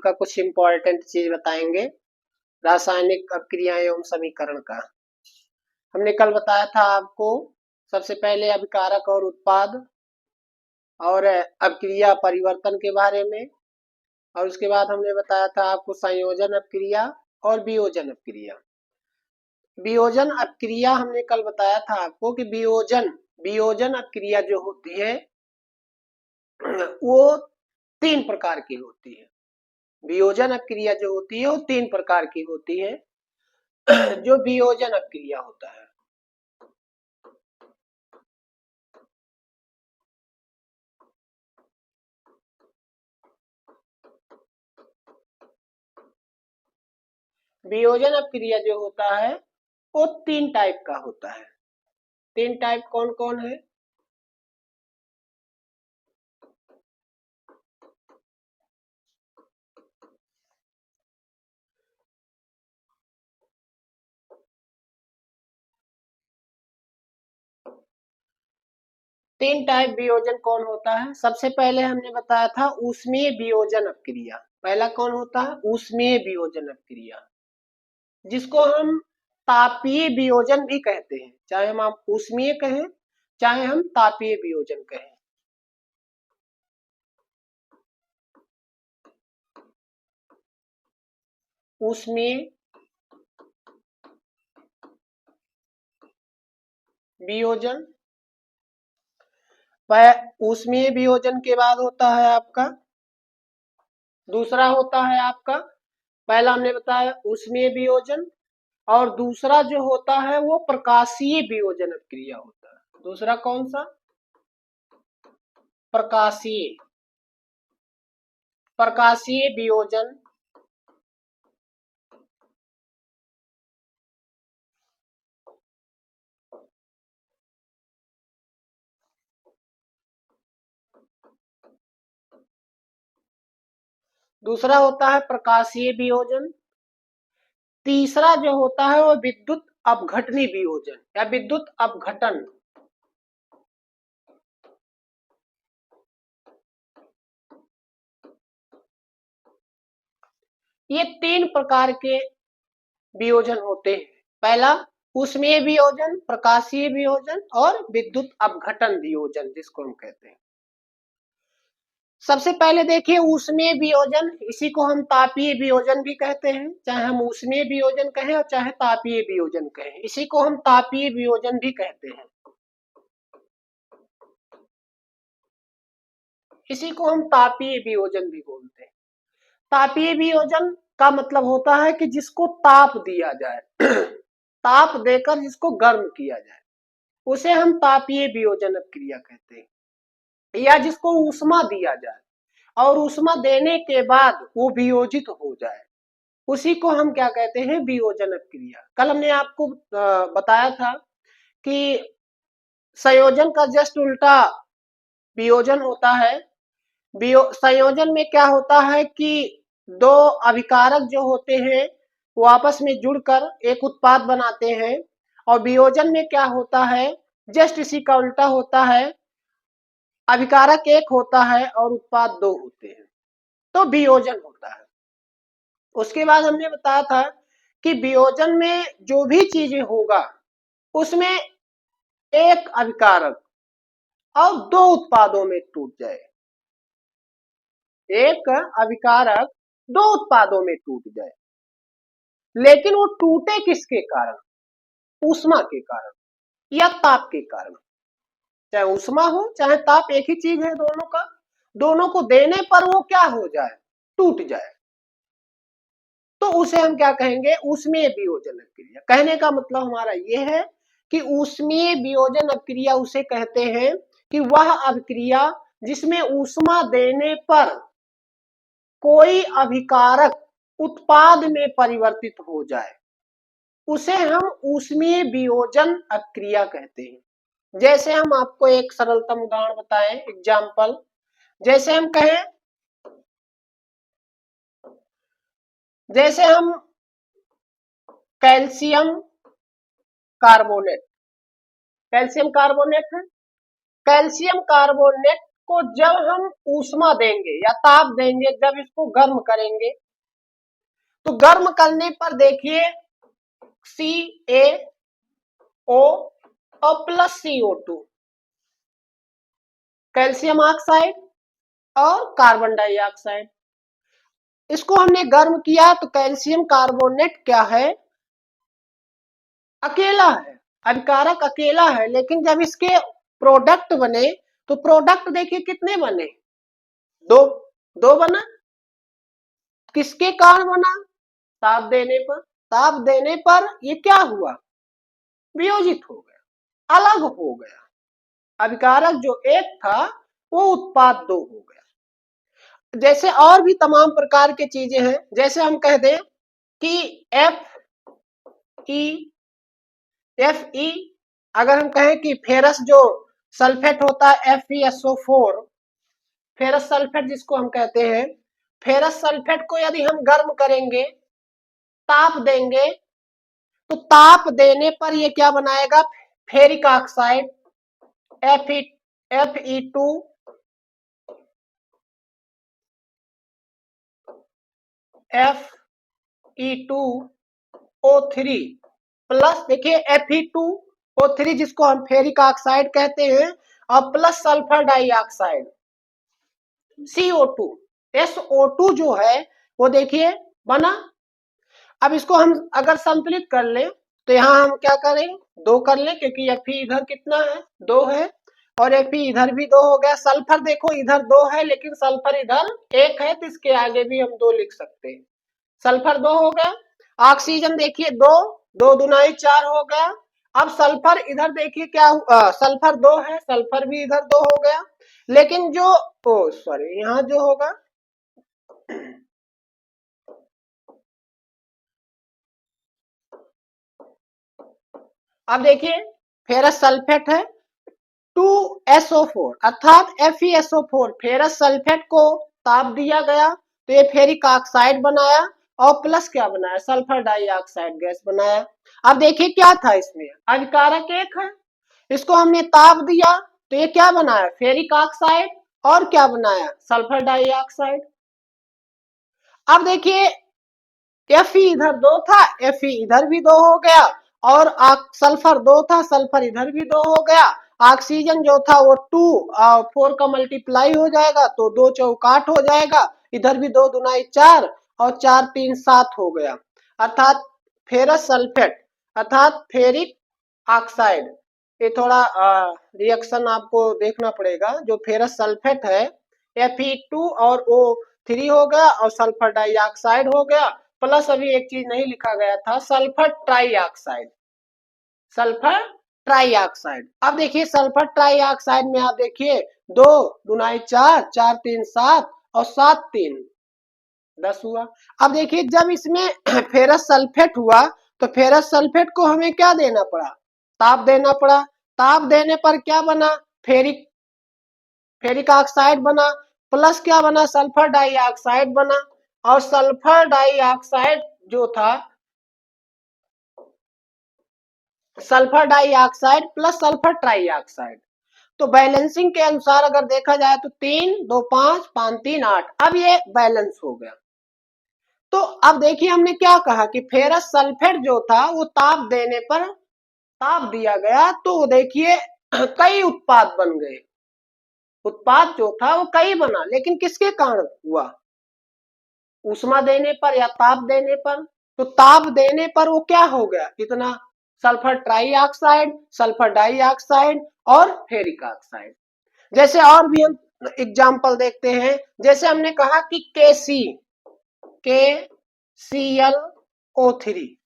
का कुछ इम्पोर्टेंट चीज बताएंगे, रासायनिक अभिक्रिया एवं समीकरण का। हमने कल बताया था आपको सबसे पहले अभिकारक और उत्पाद और अभिक्रिया परिवर्तन के बारे में, और उसके बाद हमने बताया था आपको संयोजन अभिक्रिया और वियोजन अभिक्रिया। वियोजन अभिक्रिया हमने कल बताया था आपको कि वियोजन अभिक्रिया जो होती है वो 3 प्रकार की होती है। वियोजन अभिक्रिया जो होती है वो 3 प्रकार की होती है। जो वियोजन अभिक्रिया होता है, वियोजन अभिक्रिया जो होता है वो 3 टाइप का होता है। 3 टाइप कौन कौन है? तीन टाइप वियोजन कौन होता है? सबसे पहले हमने बताया था ऊष्मीय वियोजन अभिक्रिया। पहला कौन होता है? ऊष्मीय वियोजन अभिक्रिया, जिसको हम तापीय वियोजन भी कहते हैं। चाहे हम आप ऊष्मीय कहें चाहे हम तापीय वियोजन कहें। ऊष्मीय वियोजन, ऊष्मीय वियोजन के बाद होता है आपका दूसरा होता है आपका, पहला हमने बताया ऊष्मीय वियोजन, और दूसरा जो होता है वो प्रकाशीय वियोजन अभिक्रिया होता है। दूसरा कौन सा? प्रकाशीय प्रकाशीय वियोजन। दूसरा होता है प्रकाशीय वियोजन। तीसरा जो होता है वो विद्युत अपघटनी वियोजन या विद्युत अपघटन। ये 3 प्रकार के वियोजन होते हैं। पहला ऊष्मीय वियोजन, प्रकाशीय वियोजन और विद्युत अपघटन वियोजन जिसको हम कहते हैं। सबसे पहले देखिए ऊष्मीय वियोजन, इसी को हम तापीय वियोजन भी कहते हैं। चाहे हम ऊष्मीय वियोजन कहें और चाहे तापीय वियोजन कहें, इसी को हम तापीय वियोजन भी कहते हैं। इसी को हम तापीय वियोजन भी बोलते हैं। तापीय वियोजन का मतलब होता है कि जिसको ताप दिया जाए, ताप देकर जिसको गर्म किया जाए, उसे हम तापीय वियोजन अभिक्रिया कहते हैं। या जिसको ऊष्मा दिया जाए और ऊष्मा देने के बाद वो वियोजित हो जाए, उसी को हम क्या कहते हैं? वियोजन अभिक्रिया। कल हमने आपको बताया था कि संयोजन का जस्ट उल्टा वियोजन होता है। संयोजन में क्या होता है कि 2 अभिकारक जो होते हैं वो आपस में जुड़कर एक उत्पाद बनाते हैं, और वियोजन में क्या होता है? जस्ट इसी का उल्टा होता है। अभिकारक 1 होता है और उत्पाद 2 होते हैं, तो वियोजन होता है। उसके बाद हमने बताया था कि वियोजन में जो भी चीजें होगा उसमें एक अभिकारक और 2 उत्पादों में टूट जाए। एक अभिकारक 2 उत्पादों में टूट जाए, लेकिन वो टूटे किसके कारण? ऊष्मा के कारण या ताप के कारण। चाहे ऊष्मा हो चाहे ताप, एक ही चीज है दोनों का। दोनों को देने पर वो क्या हो जाए? टूट जाए, तो उसे हम क्या कहेंगे? ऊष्मीय वियोजन अभिक्रिया। कहने का मतलब हमारा ये है कि ऊष्मीय वियोजन अभिक्रिया उसे कहते हैं कि वह अभिक्रिया जिसमें ऊष्मा देने पर कोई अभिकारक उत्पाद में परिवर्तित हो जाए, उसे हम ऊष्मीय वियोजन अभिक्रिया कहते हैं। जैसे हम आपको एक सरलतम उदाहरण बताएं, एग्जाम्पल। जैसे हम कहें, जैसे हम कैल्शियम कार्बोनेट, कैल्शियम कार्बोनेट है, कैल्शियम कार्बोनेट को जब हम ऊष्मा देंगे या ताप देंगे, जब इसको गर्म करेंगे, तो गर्म करने पर देखिए CaO और प्लस CO2, कैल्शियम ऑक्साइड और कार्बन डाइऑक्साइड, इसको हमने गर्म किया तो कैल्शियम कार्बोनेट क्या है, अकेला है, अभिकारक अकेला है। लेकिन जब इसके प्रोडक्ट बने तो प्रोडक्ट देखिए कितने बने, दो, दो बना। किसके कारण बना, ताप देने पर। ताप देने पर ये क्या हुआ, वियोजित हो गया, अलग हो गया। अभिकारक जो एक था वो उत्पाद दो हो गया। जैसे और भी तमाम प्रकार की चीजें हैं, जैसे हम कह दें कि Fe अगर हम कहें कि फेरस जो सल्फेट होता है FeSO4, फेरस सल्फेट जिसको हम कहते हैं, फेरस सल्फेट को यदि हम गर्म करेंगे, ताप देंगे, तो ताप देने पर ये क्या बनाएगा, ferric oxide Fe2 Fe2O3 plus, देखिए Fe2O3 जिसको हम फेरिक ऑक्साइड कहते हैं, और plus sulphur dioxide CO2, SO2 जो है वो देखिए बना। अब इसको हम अगर संतुलित कर लें तो यहाँ हम क्या करें, दो कर लें, क्योंकि Fe इधर कितना है, दो है, और Fe इधर भी दो हो गया। सल्फर देखो इधर दो है लेकिन सल्फर इधर एक है, तो इसके आगे भी हम दो लिख सकते हैं। सल्फर दो हो गया। ऑक्सीजन देखिए दो, दो दुनाई चार हो गया। अब सल्फर इधर देखिए क्या सल्फर दो है, सल्फर भी इधर दो हो गया। लेकिन जो सॉरी यहाँ जो होगा, अब देखिए फेरस सल्फेट है 2SO4 अर्थात FeSO4, फेरस सल्फेट को ताप दिया गया तो ये फेरिक ऑक्साइड बनाया, और प्लस क्या बनाया, सल्फर डाइऑक्साइड गैस बनाया। अब देखिए क्या था इसमें, अभिकारक एक है, इसको हमने ताप दिया तो ये क्या बनाया, फेरिक ऑक्साइड, और क्या बनाया, सल्फर डाइऑक्साइड। अब देखिए Fe इधर दो था, Fe इधर भी दो हो गया, और सल्फर दो था, सल्फर इधर भी दो हो गया। ऑक्सीजन जो था वो 4 का मल्टीप्लाई हो जाएगा तो 2 चौकाट हो जाएगा, इधर भी 2 दुनाई 4 और 4 3 7 हो गया, अर्थात फेरस सल्फेट अर्थात फेरिक ऑक्साइड। ये थोड़ा रिएक्शन आपको देखना पड़ेगा। जो फेरस सल्फेट है Fe2 और O3 हो गया, और सल्फर डाइऑक्साइड हो गया, प्लस अभी एक चीज नहीं लिखा गया था, सल्फर ट्राइऑक्साइड, सल्फर ट्राइऑक्साइड। अब देखिए सल्फर ट्राइऑक्साइड में आप देखिए 2 दुनाई 4, 4 3 7 और 7 3 10 हुआ। अब देखिए जब इसमें फेरस सल्फेट हुआ तो फेरस सल्फेट को हमें क्या देना पड़ा, ताप देना पड़ा। ताप देने पर क्या बना, फेरिक फेरिक ऑक्साइड बना, प्लस क्या बना, सल्फर डाइऑक्साइड बना। और सल्फर डाइऑक्साइड जो था, sulphur dioxide plus sulphur trioxide, तो बैलेंसिंग के अनुसार अगर देखा जाए तो 3 2 5 5 3 8, अब ये बैलेंस हो गया। तो अब देखिए हमने क्या कहा कि फेरस सल्फेट जो था वो ताप देने पर, ताप दिया गया तो देखिए कई उत्पाद बन गए। उत्पाद जो था वो कई बना, लेकिन किसके कारण हुआ, ऊष्मा देने पर या ताप देने पर। तो ताप देने पर वो क्या हो गया, इतना सल्फर ट्राइऑक्साइड, सल्फर डाइऑक्साइड और फेरिक ऑक्साइड। जैसे और भी हम एग्जाम्पल देखते हैं, जैसे हमने कहा कि KClO3,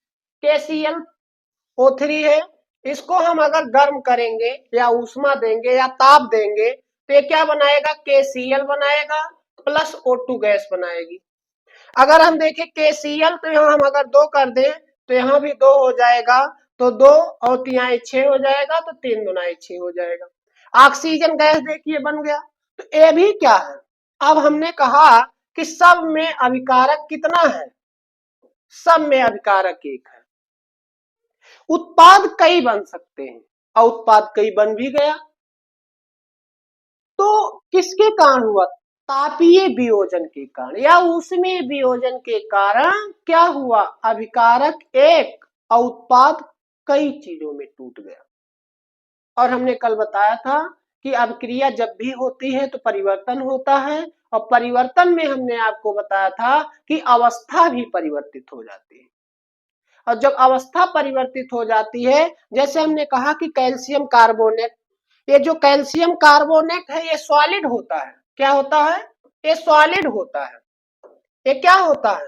KClO3 है, इसको हम अगर गर्म करेंगे या ऊष्मा देंगे या ताप देंगे तो ये क्या बनाएगा, KCl बनाएगा प्लस O2 गैस बनाएगी। अगर हम देखें KCl तो यहाँ हम अगर दो कर दें तो यहाँ भी दो हो जाएगा, तो दो और तिहाई 6 हो जाएगा, तो 3 दुनाई 6 हो जाएगा। ऑक्सीजन गैस देखिए बन गया। तो ये भी क्या है, अब हमने कहा कि सब में अभिकारक कितना है, सब में अभिकारक एक है। उत्पाद कई बन सकते हैं और उत्पाद कई बन भी गया। तो किसके कारण हुआ? तापीय वियोजन के कारण या ऊष्मीय वियोजन के कारण क्या हुआ? अभिकारक एक और उत्पाद कई चीजों में टूट गया। और हमने कल बताया था कि अभिक्रिया जब भी होती है तो परिवर्तन होता है, और परिवर्तन में हमने आपको बताया था कि अवस्था भी परिवर्तित हो जाती है। और जब अवस्था परिवर्तित हो जाती है, जैसे हमने कहा कि कैल्शियम कार्बोनेट, ये जो कैल्शियम कार्बोनेट है ये सॉलिड होता है। क्या होता है? ये सॉलिड होता है। ये क्या होता है?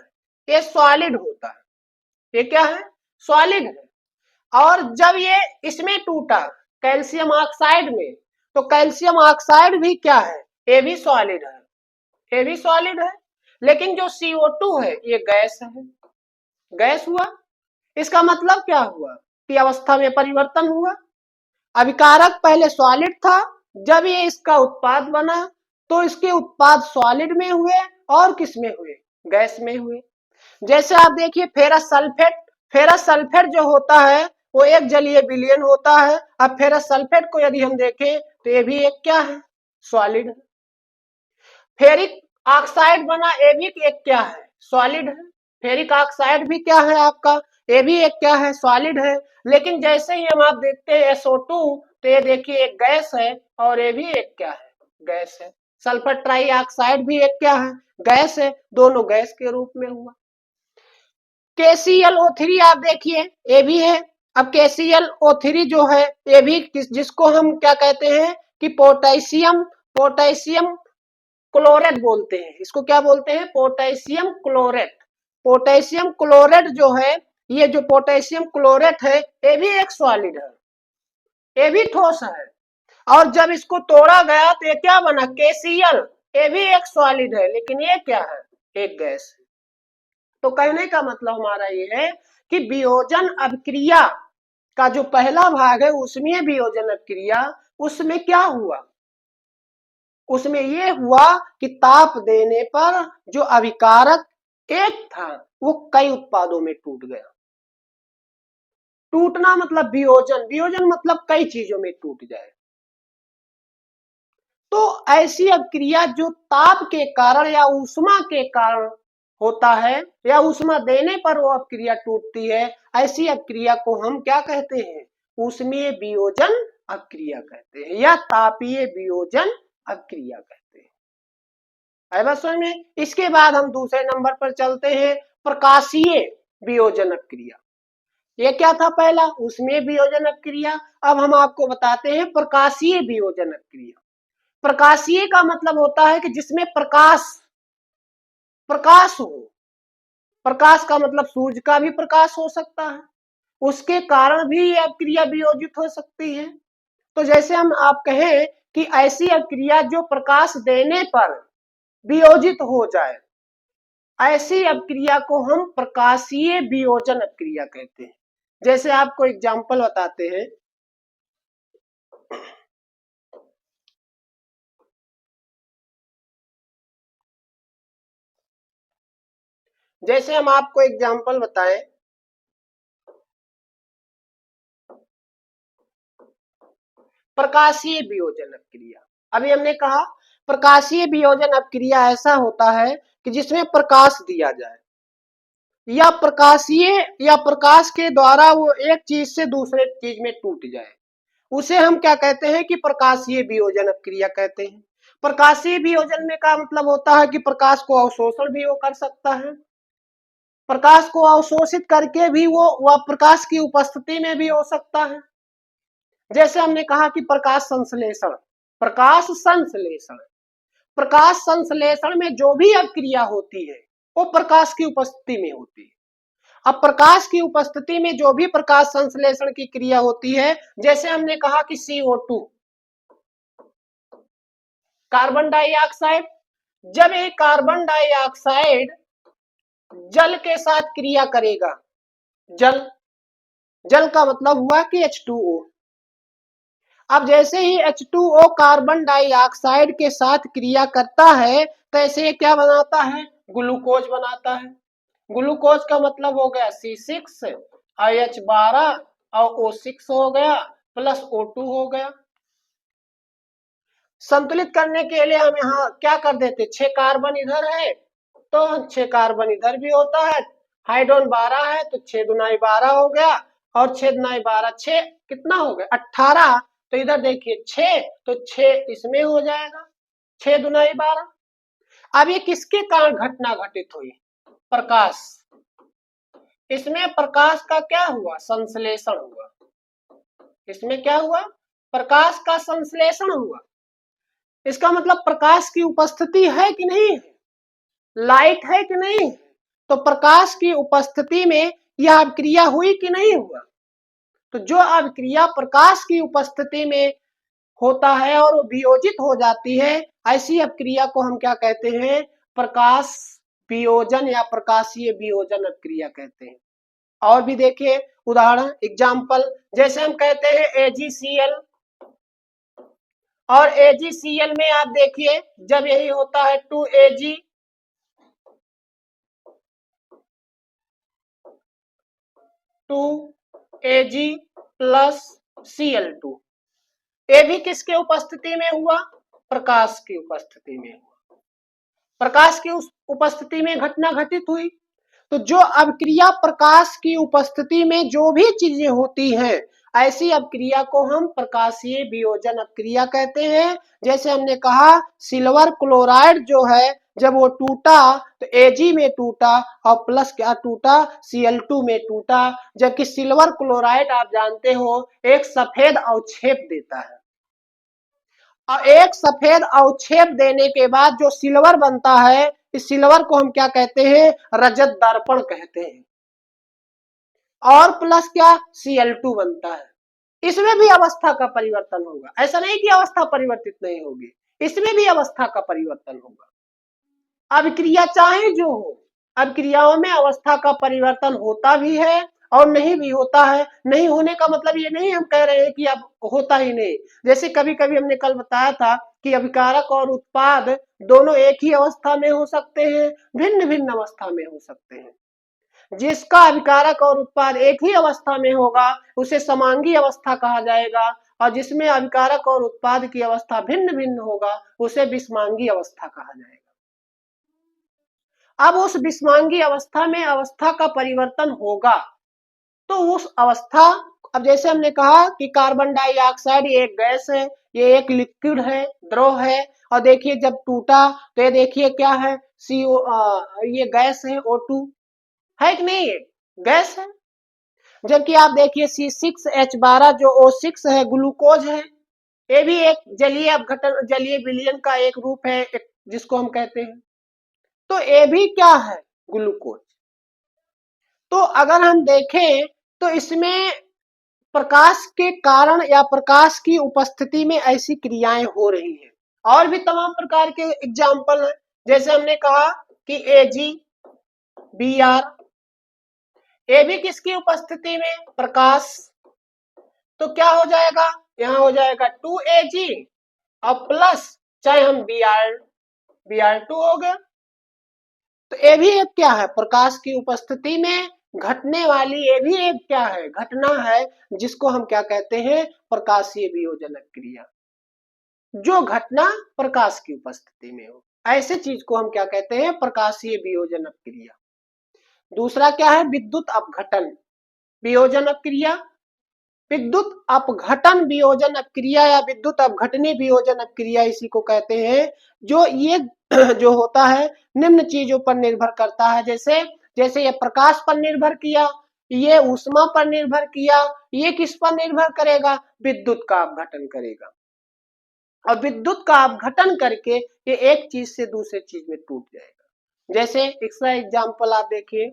ये सॉलिड होता है। ये क्या है? सॉलिड है। और जब ये इसमें टूटा कैल्शियम ऑक्साइड में, तो कैल्शियम ऑक्साइड भी क्या है? ये भी सॉलिड है। ये भी सॉलिड है। लेकिन जो CO2 है ये गैस है। गैस हुआ। इसका मतलब क्या हुआ? कि अवस्था में परिवर्तन हुआ। अभिकारक पहले सॉलिड था, जब ये इसका उत्पाद बना तो इसके उत्पाद सॉलिड में हुए और किस में हुए? गैस में हुए। जैसे आप देखिए फेरस सल्फेट, फेरस सल्फेट जो होता है वो एक जलीय विलयन होता है। अब फेरस सल्फेट को यदि हम देखें तो ये भी एक क्या है? सॉलिड है। फेरिक ऑक्साइड बना, ये भी एक क्या है? सॉलिड है। फेरिक ऑक्साइड भी क्या है आपका? ये भी एक क्या है? सॉलिड है। लेकिन जैसे ही हम आप देखते हैं SO2, तो ये देखिए एक गैस है, और ये भी एक क्या है? गैस है। सल्फर ट्राइऑक्साइड भी एक क्या है? गैस है। दोनों गैस के रूप में हुआ। KClO3 आप देखिए ये भी है। अब KClO3 जो है ये भी जिसको हम क्या कहते हैं कि पोटेशियम पोटेशियम क्लोरेट बोलते हैं। इसको क्या बोलते हैं? Potassium chlorate. पोटेशियम क्लोरेट जो है, ये जो पोटेशियम क्लोरेट है ये भी एक सॉलिड है। ये भी ठोस है। और जब इसको तोड़ा गया तो ये क्या बना? KCl। ये भी एक सॉलिड है, लेकिन ये क्या है? एक गैस है। तो कहने का मतलब हमारा ये है कि वियोजन अभिक्रिया का जो पहला भाग है उसमें वियोजन अभिक्रिया, उसमें क्या हुआ? उसमें ये हुआ कि ताप देने पर जो अभिकारक एक था वो कई उत्पादों में टूट गया। टूटना मतलब वियोजन, वियोजन मतलब कई चीजों में टूट जाए। तो ऐसी अभिक्रिया जो ताप के कारण या ऊष्मा के कारण होता है, या ऊष्मा देने पर वो अभिक्रिया टूटती है, ऐसी अभिक्रिया को हम क्या कहते हैं? ऊष्मीय वियोजन अभिक्रिया कहते हैं, या तापीय वियोजन अभिक्रिया कहते हैं। है बस समझ में? इसके बाद हम दूसरे नंबर पर चलते हैं, प्रकाशीय वियोजन अभिक्रिया। ये क्या था? पहला ऊष्मीय वियोजन अभिक्रिया। अब हम आपको बताते हैं प्रकाशीय वियोजन अभिक्रिया। प्रकाशीय का मतलब होता है कि जिसमें प्रकाश प्रकाश हो। प्रकाश का मतलब सूर्य का भी प्रकाश हो सकता है, उसके कारण भी यह अभिक्रिया वियोजित हो सकती है। तो जैसे हम आप कहें कि ऐसी अभिक्रिया जो प्रकाश देने पर वियोजित हो जाए, ऐसी अभिक्रिया को हम प्रकाशीय वियोजन अभिक्रिया कहते हैं। जैसे आपको एग्जांपल बताते हैं। जैसे हम आपको एग्जांपल बताएं, प्रकाशीय वियोजन अभिक्रिया। अभी हमने कहा प्रकाशीय वियोजन अभिक्रिया ऐसा होता है कि जिसमें प्रकाश दिया जाए, या प्रकाशीय या प्रकाश के द्वारा वो एक चीज से दूसरे चीज में टूट जाए, उसे हम क्या कहते हैं? कि प्रकाशीय वियोजन अभिक्रिया कहते हैं। प्रकाशीय वियोजन में का मतलब होता है कि प्रकाश को अवशोषण भी वो कर सकता है, प्रकाश को अवशोषित करके भी वो वह प्रकाश की उपस्थिति में भी हो सकता है। जैसे हमने कहा कि प्रकाश संश्लेषण, प्रकाश संश्लेषण, प्रकाश संश्लेषण में जो भी अभिक्रिया होती है वो प्रकाश की उपस्थिति में होती है। अब प्रकाश की उपस्थिति में जो भी प्रकाश संश्लेषण की क्रिया होती है, जैसे हमने कहा कि CO2 कार्बन डाइऑक्साइड, जब एक कार्बन डाइऑक्साइड जल के साथ क्रिया करेगा, जल जल का मतलब हुआ कि H2O। अब जैसे ही H2O कार्बन डाइऑक्साइड के साथ क्रिया करता है तो ऐसे क्या बनाता है? ग्लूकोज बनाता है। ग्लूकोज का मतलब हो गया C6 H12 और O6 हो गया प्लस O2 हो गया। संतुलित करने के लिए हम यहाँ क्या कर देते, 6 कार्बन इधर है तो 6 कार्बन इधर भी होता है, हाइड्रोजन 12 है तो 6 दुनाई 12 हो गया, और 6 दुनाई 12 6 कितना हो गया 18, तो इधर देखिए 6 तो 6 इसमें हो जाएगा, 6 दुनाई 12। अब ये किसके कारण घटना घटित हुई, प्रकाश, इसमें प्रकाश का क्या हुआ, संश्लेषण हुआ, इसमें क्या हुआ, प्रकाश का संश्लेषण हुआ। इसका मतलब प्रकाश की उपस्थिति है कि नहीं है, लाइट है कि नहीं, तो प्रकाश की उपस्थिति में यह अभिक्रिया हुई कि नहीं हुआ, तो जो अभिक्रिया प्रकाश की उपस्थिति में होता है और वो वियोजित हो जाती है, ऐसी अभिक्रिया को हम क्या कहते हैं, प्रकाश वियोजन या प्रकाशीय वियोजन अभिक्रिया कहते हैं। और भी देखिए उदाहरण एग्जाम्पल, जैसे हम कहते हैं AgCl, और AgCl में आप देखिए जब यही होता है 2Ag, 2Ag प्लस Cl2, ये भी किसके उपस्थिति में हुआ, प्रकाश की उपस्थिति में हुआ, प्रकाश की उस उपस्थिति में घटना घटित हुई। तो जो अभिक्रिया प्रकाश की उपस्थिति में जो भी चीजें होती हैं, ऐसी अभिक्रिया को हम प्रकाशीय वियोजन अभिक्रिया कहते हैं। जैसे हमने कहा सिल्वर क्लोराइड जो है जब वो टूटा तो Ag में टूटा और प्लस क्या टूटा, Cl2 में टूटा, जबकि सिल्वर क्लोराइड आप जानते हो एक सफेद अवक्षेप देता है, और एक सफेद अवक्षेप देने के बाद जो सिल्वर बनता है, इस सिल्वर को हम क्या कहते हैं, रजत दर्पण कहते हैं, और प्लस क्या Cl2 बनता है। इसमें भी अवस्था का परिवर्तन होगा, ऐसा नहीं कि अवस्था परिवर्तित नहीं होगी, इसमें भी अवस्था का परिवर्तन होगा। अभिक्रिया चाहे जो हो, अभिक्रियाओं में अवस्था का परिवर्तन होता भी है और नहीं भी होता है। नहीं होने का मतलब ये नहीं हम कह रहे हैं कि अब होता ही नहीं, जैसे कभी कभी हमने कल बताया था कि अभिकारक और उत्पाद दोनों एक ही अवस्था में हो सकते हैं, भिन्न भिन्न अवस्था में हो सकते हैं। जिसका अभिकारक और उत्पाद एक ही अवस्था में होगा उसे समांगी अवस्था कहा जाएगा, और जिसमें अभिकारक और उत्पाद की अवस्था भिन्न भिन्न होगा उसे विषमांगी अवस्था कहा जाएगा। अब उस विषमांगी अवस्था में अवस्था का परिवर्तन होगा, तो उस अवस्था, अब जैसे हमने कहा कि कार्बन डाइऑक्साइड ये एक गैस है, ये एक लिक्विड है, द्रव है, और देखिए जब टूटा तो ये देखिए क्या है, CO, ये गैस है O2, है कि नहीं, ये गैस है। जबकि आप देखिए C6H12 जो O6 है ग्लूकोज है, ये भी एक जलीय अपघटन, जलीय विलयन का एक रूप है, जिसको हम कहते हैं, तो ये भी क्या है, ग्लूकोज। तो अगर हम देखें तो इसमें प्रकाश के कारण या प्रकाश की उपस्थिति में ऐसी क्रियाएं हो रही हैं। और भी तमाम प्रकार के एग्जाम्पल हैं, जैसे हमने कहा कि AgBr, ये भी किसकी उपस्थिति में, प्रकाश, तो क्या हो जाएगा, यहाँ हो जाएगा 2Ag और प्लस चाहे हम Br2 हो गया। तो ये भी एक क्या है, प्रकाश की उपस्थिति में घटने वाली ये भी एक क्या है, घटना है, जिसको हम क्या कहते हैं, प्रकाशीय वियोजन क्रिया। जो घटना प्रकाश की उपस्थिति में हो, ऐसे चीज को हम क्या कहते हैं, प्रकाशीय वियोजन क्रिया। दूसरा क्या है, विद्युत अपघटन वियोजन क्रिया। विद्युत अपघटन वियोजन क्रिया या विद्युत अपघटनी वियोजन क्रिया इसी को कहते हैं। जो ये जो होता है निम्न चीजों पर निर्भर करता है, जैसे जैसे ये प्रकाश पर निर्भर किया, ये ऊष्मा पर निर्भर किया, ये किस पर निर्भर करेगा, विद्युत का अपघटन करेगा, और विद्युत का अपघटन करके ये एक चीज से दूसरे चीज में टूट जाएगा। जैसे इसका एग्जाम्पल आप देखिए,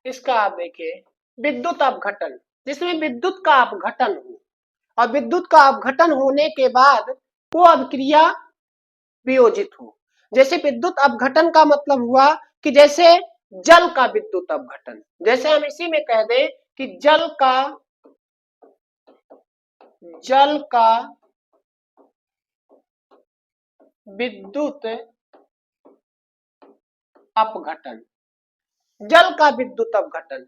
इसका आप देखिए विद्युत अपघटन, जिसमें विद्युत का अपघटन हो, और विद्युत का अपघटन होने के बाद वो अभिक्रिया वियोजित हो। जैसे विद्युत अपघटन का मतलब हुआ कि जैसे जल का विद्युत अपघटन, जैसे हम इसी में कह दें कि जल का विद्युत अपघटन, जल का विद्युत अपघटन।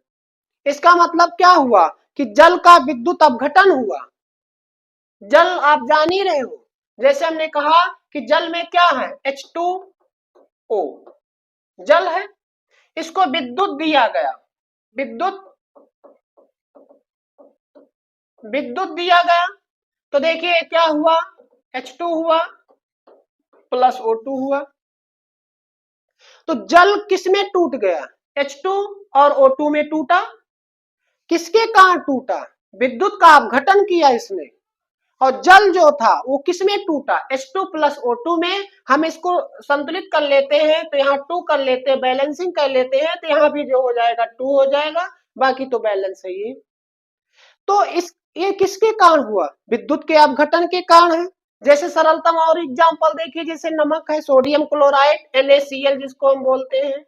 इसका मतलब क्या हुआ कि जल का विद्युत अपघटन हुआ। जल आप जान ही रहे हो, जैसे हमने कहा कि जल में क्या है, H2O जल है, इसको विद्युत दिया गया, विद्युत विद्युत दिया गया, तो देखिए क्या हुआ, H2 हुआ प्लस O2 हुआ। तो जल किसमें टूट गया, H2 और O2 में टूटा। किसके कारण टूटा, विद्युत का अपघटन किया इसने। और जल जो था वो किसमें टूटा, H2 प्लस O2 में। हम इसको संतुलित कर लेते हैं तो यहाँ 2 कर लेते हैं, बैलेंसिंग कर लेते हैं तो यहाँ भी जो हो जाएगा 2 हो जाएगा, बाकी तो बैलेंस है ये। तो ये किसके कारण हुआ, विद्युत के अपघटन के कारण है। जैसे सरलतम और एग्जांपल देखिए, जैसे नमक है, सोडियम क्लोराइड NaCl जिसको हम बोलते हैं,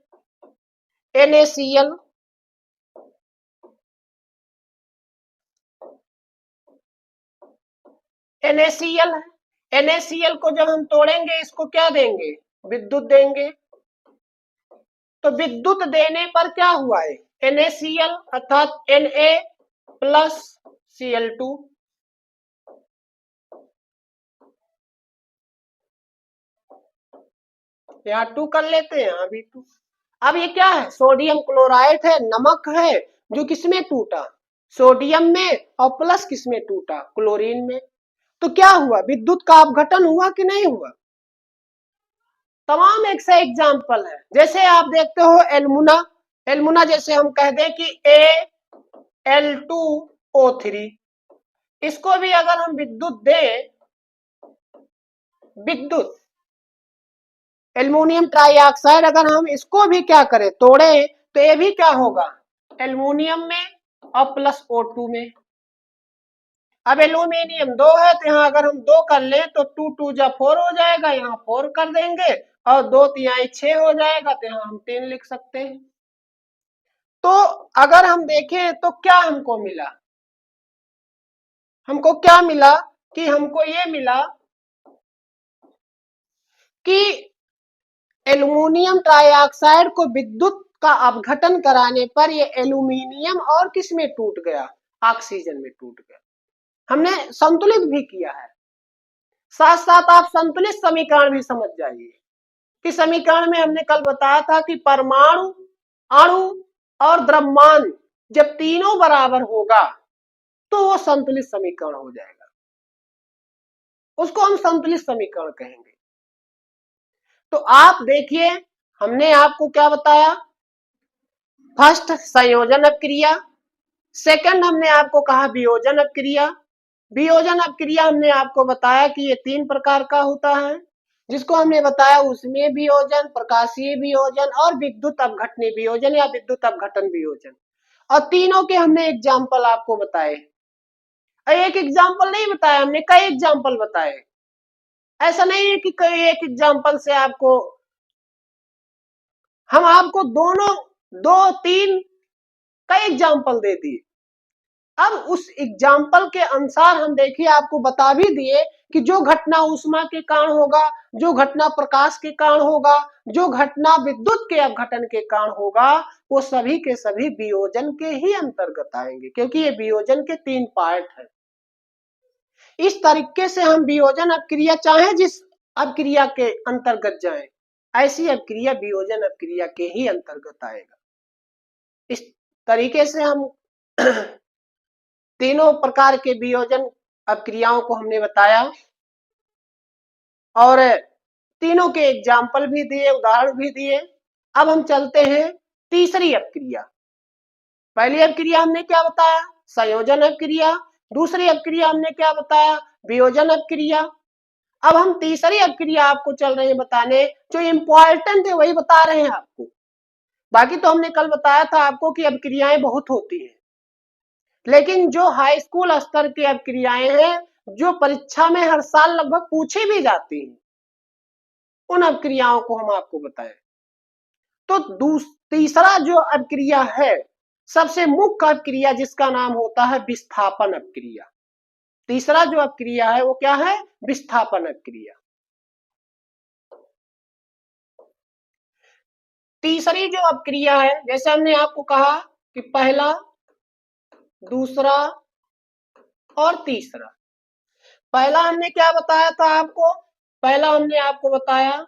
NaCl। NaCl है, NaCl को जब हम तोड़ेंगे इसको क्या देंगे, विद्युत देंगे। तो विद्युत देने पर क्या हुआ है, NaCl अर्थात Na प्लस Cl2। यहाँ 2 कर लेते हैं, यहाँ भी 2। अब ये क्या है, सोडियम क्लोराइड है, नमक है, जो किसमें टूटा, सोडियम में, और प्लस किसमें टूटा, क्लोरीन में। तो क्या हुआ, विद्युत का अपघटन हुआ कि नहीं हुआ। तमाम एक से एग्जाम्पल है, जैसे आप देखते हो एल्मुना, एल्मुना जैसे हम कह दें कि Al2O3, इसको भी अगर हम विद्युत दें, विद्युत एल्युमिनियम ट्राइऑक्साइड अगर हम इसको भी क्या करें, तोड़े, तो ये भी क्या होगा, एल्युमिनियम में और प्लस O2 में। अब एल्यूमिनियम 2 है तो यहाँ अगर हम 2 कर ले तो 2 2 जा 4 हो जाएगा, यहाँ 4 कर देंगे, और 2 3 6 हो जाएगा, तो यहाँ हम 3 लिख सकते हैं। तो अगर हम देखें तो क्या हमको मिला, हमको क्या मिला कि हमको ये मिला कि एल्युमिनियम ट्राइऑक्साइड को विद्युत का अपघटन कराने पर ये एल्यूमिनियम और किस में टूट गया, ऑक्सीजन में टूट गया। हमने संतुलित भी किया है, साथ साथ आप संतुलित समीकरण भी समझ जाइए। कि समीकरण में हमने कल बताया था कि परमाणु, अणु और द्रव्यमान जब तीनों बराबर होगा तो वो संतुलित समीकरण हो जाएगा, उसको हम संतुलित समीकरण कहेंगे। तो आप देखिए, हमने आपको क्या बताया, फर्स्ट संयोजन अपक्रिया, सेकंड हमने आपको कहा वियोजन अपक्रिया। वियोजन अपक्रिया हमने आपको बताया कि ये 3 प्रकार का होता है, जिसको हमने बताया उसमें वियोजन, प्रकाशीय वियोजन और विद्युत अपघटनीय वियोजन या विद्युत अपघटन वियोजन। और तीनों के हमने एग्जाम्पल आपको बताए। एक एग्जाम्पल नहीं बताया हमने, कई एग्जाम्पल बताए। ऐसा नहीं है कि कई एक एग्जाम्पल से आपको, हम आपको दोनों 2 3 कई एग्जाम्पल दे दिए। अब उस एग्जाम्पल के अनुसार हम देखिए आपको बता भी दिए कि जो घटना ऊष्मा के कारण होगा, जो घटना प्रकाश के कारण होगा, जो घटना विद्युत के अपघटन के कारण होगा, वो सभी के सभी वियोजन के ही अंतर्गत आएंगे, क्योंकि ये वियोजन के 3 पार्ट है। इस तरीके से हम वियोजन अपक्रिया चाहे जिस अपक्रिया के अंतर्गत जाए, ऐसी अपक्रिया वियोजन अपक्रिया के ही अंतर्गत आएगा। इस तरीके से हम तीनों प्रकार के वियोजन अपक्रियाओं को हमने बताया और तीनों के एग्जाम्पल भी दिए, उदाहरण भी दिए। अब हम चलते हैं तीसरी अपक्रिया। पहली अपक्रिया हमने क्या बताया, संयोजन अपक्रिया। दूसरी अपक्रिया हमने क्या बताया, वियोजन अपक्रिया। अब हम तीसरी अपक्रिया आपको चल रहे हैं बताने, जो इंपॉर्टेंट है वही बता रहे हैं आपको। बाकी तो हमने कल बताया था आपको कि अपक्रियाएं बहुत होती हैं, लेकिन जो हाई स्कूल स्तर की अपक्रियाएं हैं, जो परीक्षा में हर साल लगभग पूछी भी जाती हैं, उन अपक्रियाओं को हम आपको बताएं। तो तीसरा जो अपक्रिया है, सबसे मुख्य अपक्रिया, जिसका नाम होता है विस्थापन अपक्रिया। तीसरा जो अपक्रिया है वो क्या है, विस्थापन अपक्रिया। तीसरी जो अपक्रिया है, जैसे हमने आपको कहा कि पहला, दूसरा और तीसरा। पहला हमने क्या बताया था आपको? पहला हमने आपको बताया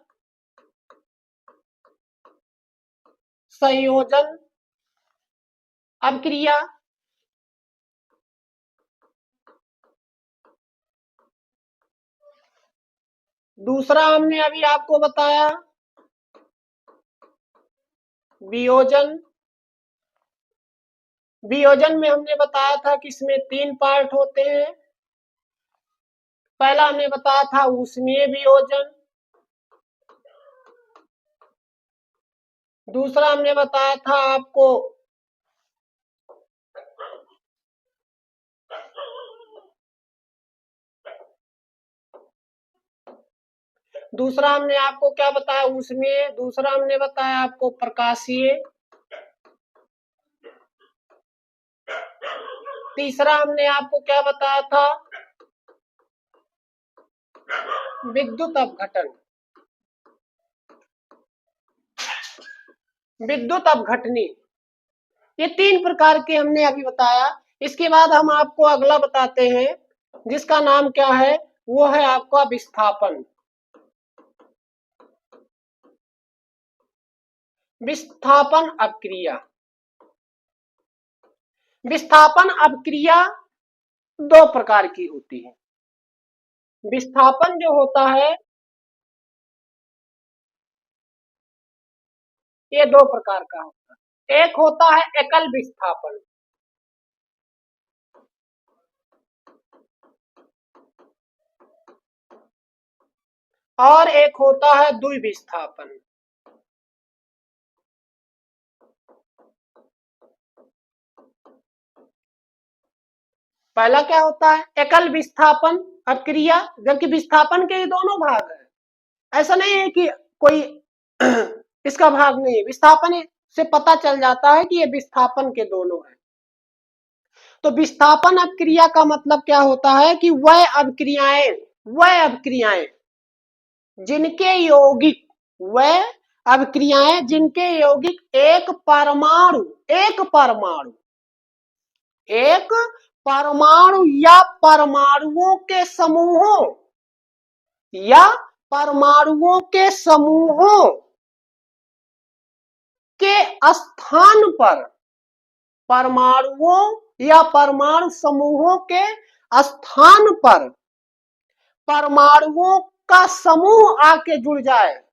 संयोजन अपक्रिया। दूसरा हमने अभी आपको बताया वियोजन। वियोजन में हमने बताया था कि इसमें 3 पार्ट होते हैं। पहला हमने बताया था ऊष्मीय वियोजन, दूसरा हमने बताया था आपको दूसरा हमने आपको क्या बताया? ऊष्मीय। दूसरा हमने बताया आपको प्रकाशीय। तीसरा हमने आपको क्या बताया था? विद्युत अपघटन। विद्युत अपघटनी। ये 3 प्रकार के हमने अभी बताया। इसके बाद हम आपको अगला बताते हैं, जिसका नाम क्या है? वो है आपका विस्थापन। विस्थापन अपक्रिया। विस्थापन अपक्रिया 2 प्रकार की होती है। विस्थापन जो होता है ये 2 प्रकार का होता है। एक होता है एकल विस्थापन, और एक होता है द्विविस्थापन। पहला क्या होता है? एकल विस्थापन अपक्रिया, जबकि विस्थापन के ये दोनों भाग है। ऐसा नहीं है कि कोई इसका भाग नहीं है। विस्थापन से पता चल जाता है कि ये विस्थापन के दोनों है। तो विस्थापन अपक्रिया का मतलब क्या होता है कि वह अभिक्रियाएं जिनके यौगिक, वह अभिक्रियाएं जिनके यौगिक एक परमाणु या परमाणुओं के समूहों या परमाणुओं के समूहों के स्थान पर, परमाणुओं या परमाणु समूहों के स्थान पर परमाणुओं का समूह आके जुड़ जाए,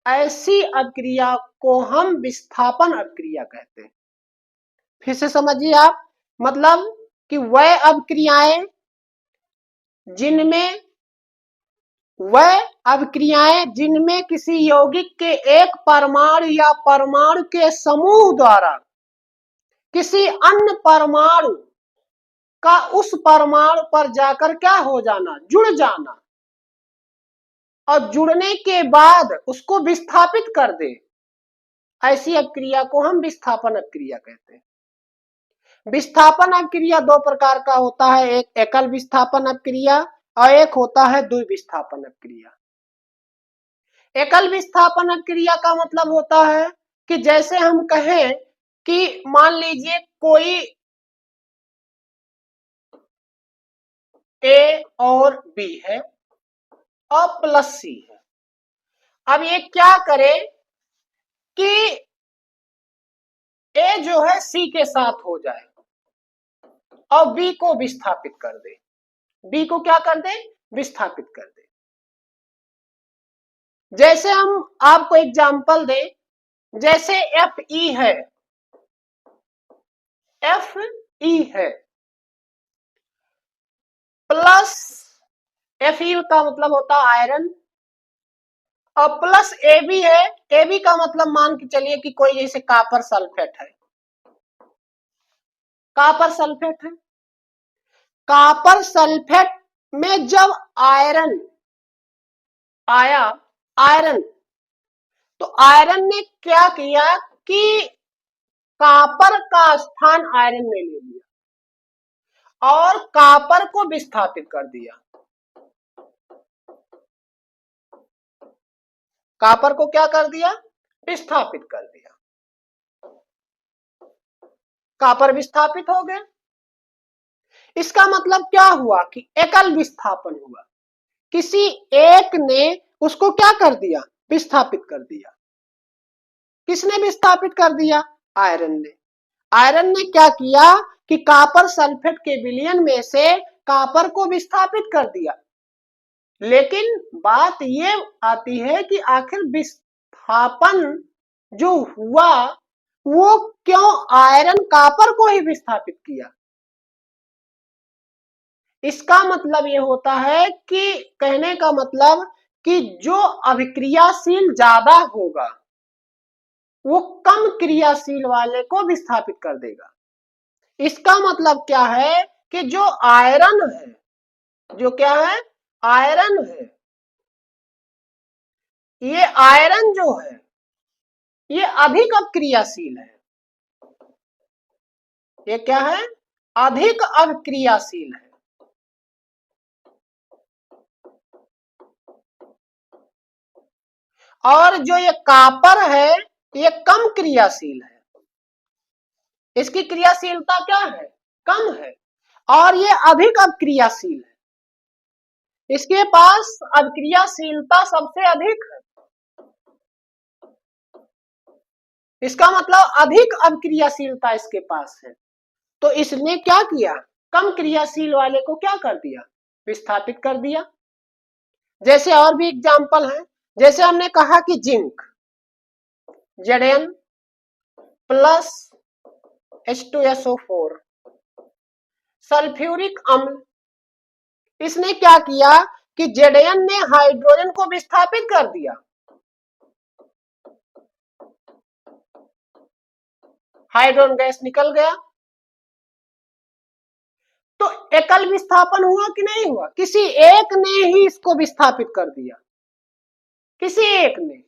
ऐसी अभिक्रिया को हम विस्थापन अभिक्रिया कहते हैं। फिर से समझिए आप, मतलब कि वह अभिक्रियाएं जिनमें किसी यौगिक के एक परमाणु या परमाणु के समूह द्वारा किसी अन्य परमाणु का उस परमाणु पर जाकर क्या हो जाना? जुड़ जाना, और जुड़ने के बाद उसको विस्थापित कर दे, ऐसी अभिक्रिया को हम विस्थापन अभिक्रिया कहते हैं। विस्थापन अभिक्रिया 2 प्रकार का होता है, एक एकल विस्थापन अभिक्रिया और एक होता है द्विविस्थापन अभिक्रिया। एकल विस्थापन अभिक्रिया का मतलब होता है कि जैसे हम कहें कि मान लीजिए कोई ए और बी है और प्लस सी है। अब ये क्या करे कि ए जो है सी के साथ हो जाए और बी को विस्थापित कर दे। बी को क्या कर दे? विस्थापित कर दे। जैसे हम आपको एग्जांपल दें, जैसे एफ ई है, प्लस एफ ई का मतलब होता है आयरन, और प्लस ए बी है। ए बी का मतलब मान के चलिए कि कोई जैसे कॉपर सल्फेट है। कॉपर सल्फेट है, कॉपर सल्फेट में जब आयरन आया, तो आयरन ने क्या किया कि कॉपर का स्थान आयरन ने ले लिया और कॉपर को विस्थापित कर दिया। कॉपर को क्या कर दिया? विस्थापित कर दिया, कॉपर विस्थापित हो गया। इसका मतलब क्या हुआ कि एकल विस्थापन हुआ, किसी एक ने उसको क्या कर दिया, विस्थापित कर दिया। किसने विस्थापित कर दिया, आयरन ने। आयरन ने क्या किया कि कॉपर सल्फेट के विलयन में से कॉपर को विस्थापित कर दिया। लेकिन बात ये आती है कि आखिर विस्थापन जो हुआ वो क्यों आयरन कॉपर को ही विस्थापित किया। इसका मतलब ये होता है कि कहने का मतलब कि जो अभिक्रियाशील ज्यादा होगा वो कम क्रियाशील वाले को विस्थापित कर देगा। इसका मतलब क्या है कि जो आयरन है, जो क्या है, आयरन है, ये आयरन जो है ये अधिक अक्रियाशील है। ये क्या है, अधिक अक्रियाशील है। और जो ये कॉपर है ये कम क्रियाशील है, इसकी क्रियाशीलता क्या है, कम है, और ये अधिक अक्रियाशील है, इसके पास अक्रियाशीलता सबसे अधिक है। इसका मतलब अधिक अक्रियाशीलता इसके पास है। तो इसने क्या किया, कम क्रियाशील वाले को क्या कर दिया, विस्थापित कर दिया। जैसे और भी एग्जांपल है, जैसे हमने कहा कि zinc Zn plus H2SO4, sulphuric अम्ल, इसने क्या किया कि Zn ने हाइड्रोजन को विस्थापित कर दिया, हाइड्रोजन गैस निकल गया। तो एकल विस्थापन हुआ कि नहीं हुआ, किसी एक ने ही इसको विस्थापित कर दिया, किसी एक ने।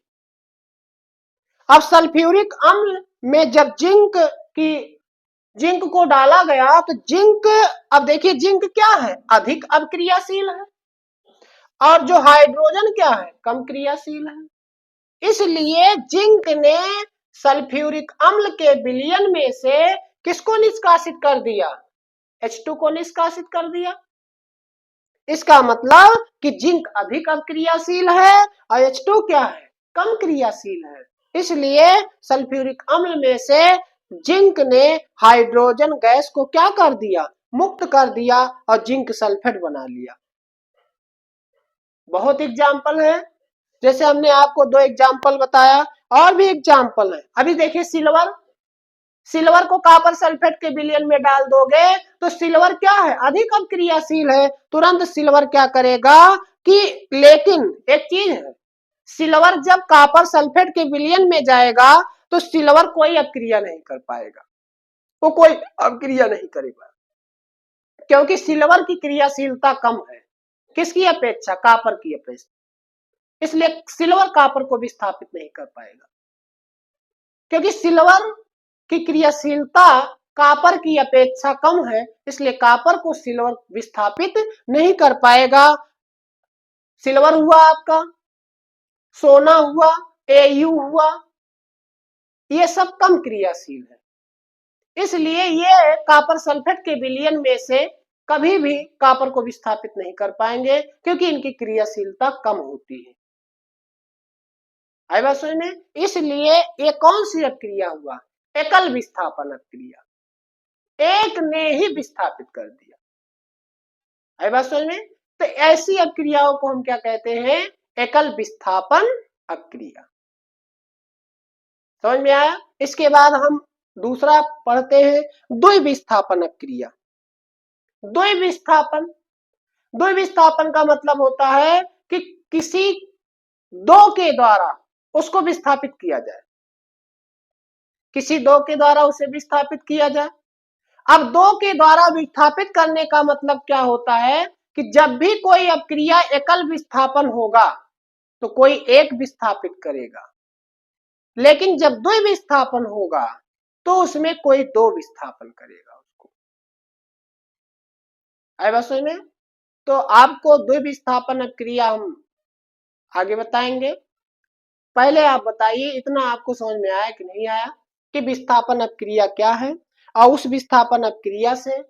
अब सल्फ्यूरिक अम्ल में जब जिंक को डाला गया तो जिंक, अब देखिए जिंक क्या है, अधिक अक्रियाशील है, और जो हाइड्रोजन क्या है, कम क्रियाशील है। इसलिए जिंक ने सल्फ्यूरिक अम्ल के विलयन में से किसको निष्कासित कर दिया, H2 को निष्कासित कर दिया। इसका मतलब कि जिंक अधिक अक्रियाशील है और H2 क्या है, कम क्रियाशील है। इसलिए सल्फ्यूरिक अम्ल में से जिंक ने हाइड्रोजन गैस को क्या कर दिया, मुक्त कर दिया और जिंक सल्फेट बना लिया। बहुत एग्जाम्पल है, जैसे हमने आपको 2 एग्जाम्पल बताया, और भी एग्जाम्पल है। अभी देखिए सिल्वर, सिल्वर को कॉपर सल्फेट के विलयन में डाल दोगे तो सिल्वर क्या है, अधिक अक्रियाशील है, तुरंत सिल्वर क्या करेगा कि, लेकिन एक चीज है, सिल्वर जब कॉपर सल्फेट के विलयन में जाएगा तो सिल्वर कोई अक्रिया नहीं कर पाएगा, वो कोई अक्रिया नहीं करेगा, क्योंकि सिल्वर की क्रियाशीलता कम है, किसकी अपेक्षा, कॉपर की अपेक्षा। इसलिए सिल्वर कॉपर को विस्थापित नहीं कर पाएगा, क्योंकि सिल्वर की क्रियाशीलता कॉपर की अपेक्षा कम है, इसलिए कॉपर को सिल्वर विस्थापित नहीं कर पाएगा। सिल्वर हुआ आपका, सोना हुआ, Au हुआ, ये सब कम क्रियाशील है, इसलिए ये कॉपर सल्फेट के विलयन में से कभी भी कॉपर को विस्थापित नहीं कर पाएंगे, क्योंकि इनकी क्रियाशीलता कम होती है। आई बात समझ में। इसलिए ये कौन सी अक्रिया हुआ, एकल विस्थापन अक्रिया, एक ने ही विस्थापित कर दिया। आई बात समझ में। तो ऐसी अक्रियाओं को हम क्या कहते हैं, एकल विस्थापन अक्रिया। समझ में आया। इसके बाद हम दूसरा पढ़ते हैं, द्विविस्थापन अक्रिया। द्विविस्थापन, द्विविस्थापन का मतलब होता है कि किसी दो के द्वारा उसको विस्थापित किया जाए, किसी दो के द्वारा उसे विस्थापित किया जाए। अब दो के द्वारा विस्थापित करने का मतलब क्या होता है कि जब भी कोई अक्रिया एकल विस्थापन होगा तो कोई एक विस्थापित करेगा, लेकिन जब द्विविस्थापन होगा तो उसमें कोई दो विस्थापन करेगा उसको। आए बात समझ में। तो आपको द्विविस्थापन क्रिया हम आगे बताएंगे। पहले आप बताइए, इतना आपको समझ में आया कि नहीं आया कि विस्थापन अपक्रिया क्या है, और उस विस्थापन अपक्रिया से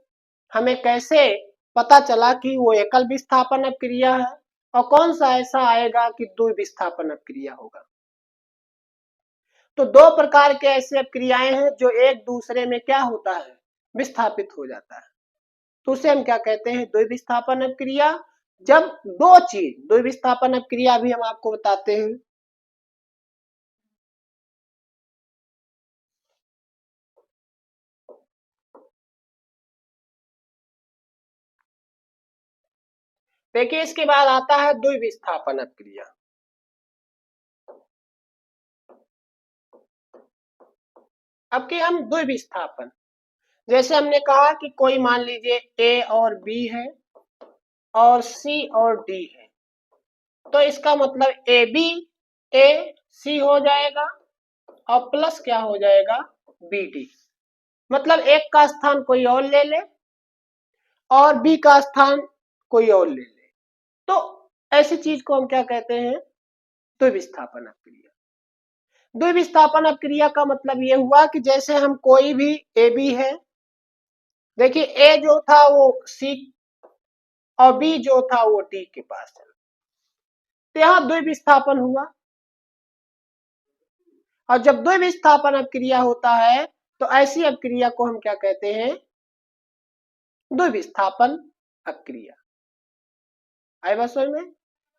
हमें कैसे पता चला कि वो एकल विस्थापन अपक्रिया है, और कौन सा ऐसा आएगा कि द्वि विस्थापन अपक्रिया होगा। तो दो प्रकार के ऐसे अपक्रियाएं हैं जो एक दूसरे में क्या होता है, विस्थापित हो जाता है, तो उसे हम क्या कहते हैं, द्वि विस्थापन अपक्रिया। जब दो चीज, द्वि विस्थापन अपक्रिया भी हम आपको बताते हैं। देखिए इसके बाद आता है द्वि विस्थापन अपक्रिया। अब कि हम द्वि विस्थापन, जैसे हमने कहा कि कोई मान लीजिए ए और बी है और सी और डी है, तो इसका मतलब ए बी ए सी हो जाएगा और प्लस क्या हो जाएगा, बी डी। मतलब एक का स्थान कोई और ले ले और बी का स्थान कोई और ले ले, तो ऐसी चीज को हम क्या कहते हैं, द्विविस्थापन अपक्रिया। द्विविस्थापन अपक्रिया का मतलब ये हुआ कि जैसे हम कोई भी ए बी है, देखिए ए जो था वो सी और बी जो था वो डी के पास है, तो यहां द्विविस्थापन हुआ। और जब द्विविस्थापन अपक्रिया होता है तो ऐसी अपक्रिया को हम क्या कहते हैं, द्विविस्थापन अपक्रिया। आई बात समझ में।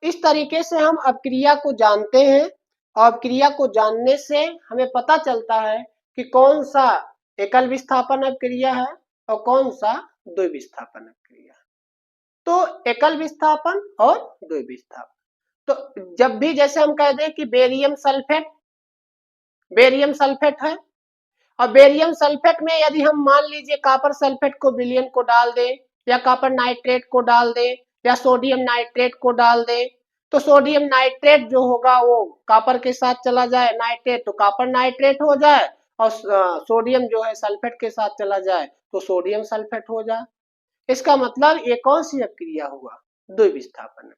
इस तरीके से हम अपक्रिया को जानते हैं, और अपक्रिया को जानने से हमें पता चलता है कि कौन सा एकल विस्थापन अपक्रिया है और कौन सा द्विविस्थापन अपक्रिया है। तो एकल विस्थापन और द्विविस्थापन, तो जब भी जैसे हम कह दें कि बेरियम सल्फेट, बेरियम सल्फेट है, और बेरियम सल्फेट में यदि हम मान लीजिए कॉपर सल्फेट को विलयन को डाल दें, या कॉपर नाइट्रेट को डाल दें, या सोडियम नाइट्रेट को डाल दें, तो सोडियम नाइट्रेट जो होगा वो कॉपर के साथ चला जाए, नाइट्रेट तो कॉपर नाइट्रेट हो जाए, और सोडियम जो है सल्फेट के साथ चला जाए तो सोडियम सल्फेट हो जाए। इसका मतलब ये कौन सी अपक्रिया हुआ, द्विविस्थापन।